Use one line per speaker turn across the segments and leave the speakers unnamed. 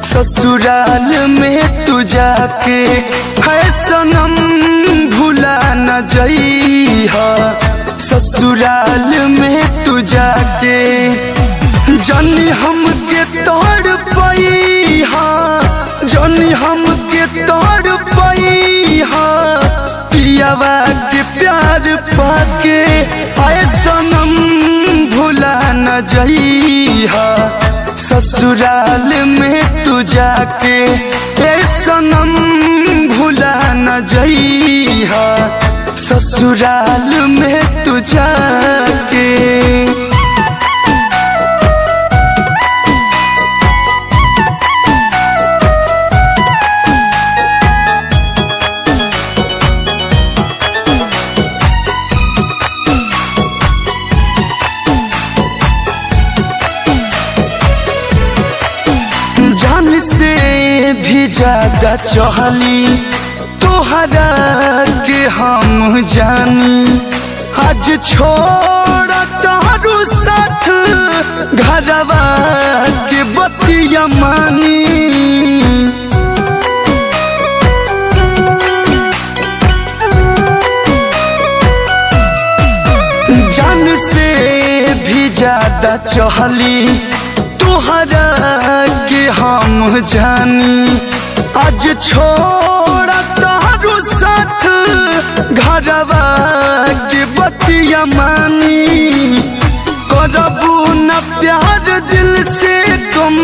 ससुराल में तू जाके है सनम भुला न जइहा। ससुराल में तू जाके जानी हमके तोड़ पइहा, जानी हमके तोड़ पइहा। पियावा के प्यार पाके आए सनम भुला न जइहा। ससुराल में तू जाके ए सनम भुला न जइहा। ससुराल में तू जाके जान से भी ज्यादा चाहली तोहरा के हम जानी। आज छोड़ तारू साथ घरवा के बतिया मानी। जान से भी ज्यादा चाहली तोहरा के हम जानी। आज छोड़ तारू साथ घरवा के बतिया मानी। करबू न प्यार दिल से कम,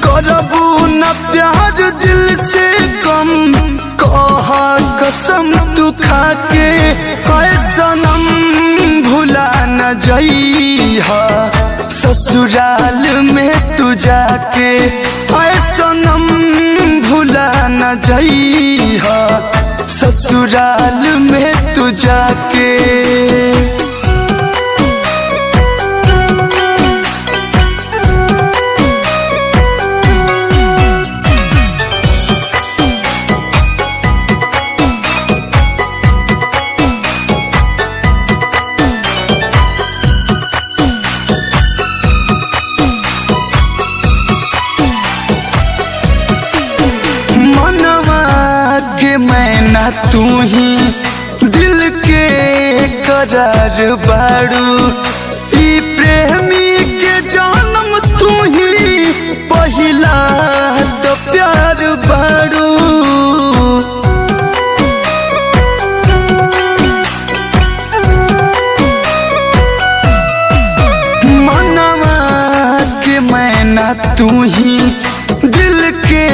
करबू न प्यार दिल से कम। कहा कसम तू खाके है सनम भुला न जइहा। ससुराल में तू जाके आए सनम भुला न जइहा। ससुराल में तू जाके मैना तू ही दिल के करार बाड़ू। ई प्रेमी के जन्म तू ही पहिला तो प्यार बाड़ू। मनवा के मैना तू ही दिल के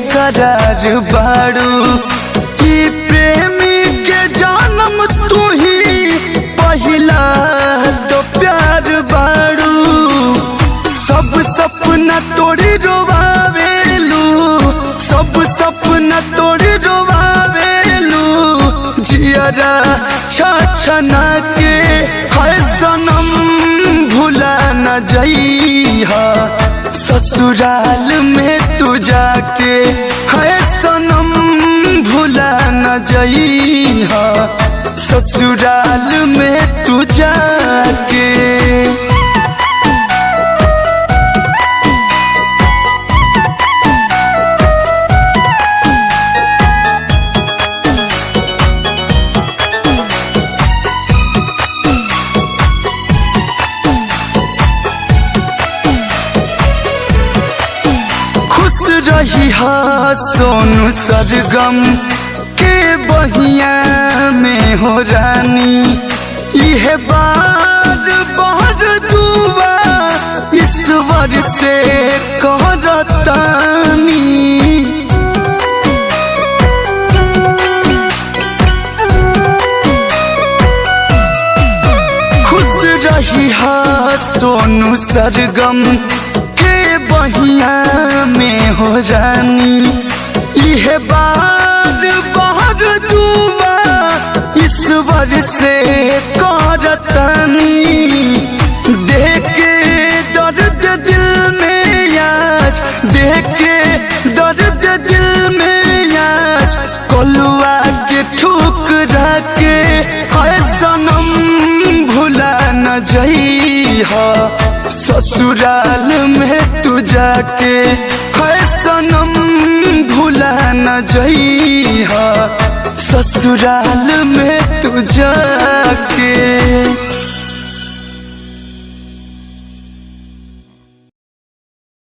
करार बाड़ू। प्रेमी के जन्म तू ही पहिला तो प्यार बाड़ू। सब सपना तोड़ी रोवावेलू, सब सपना तोड़ी रोवावेलू। जियरा छछना के है सनम भुला न जइहा। ससुराल में तू जाके है सनम भुला न जइहा। ससुराल में तू जाके खुश रही हा सोनू सरगम के बहिया में हो रानी। यह बार बार दुआ ईश्वर से करतानी। खुश रही हा सोनू सरगम के बहिया में हो रानी। यह बार बार दुआ ईश्वर से करतानी। देख के दर्द दिल में आज, देख के दर्द दिल में आज। कलुआ के ठुकरा के है सनम भुला न जइहा। ससुराल में तू जाके है भुला न जइहा ससुराल में तू जाके।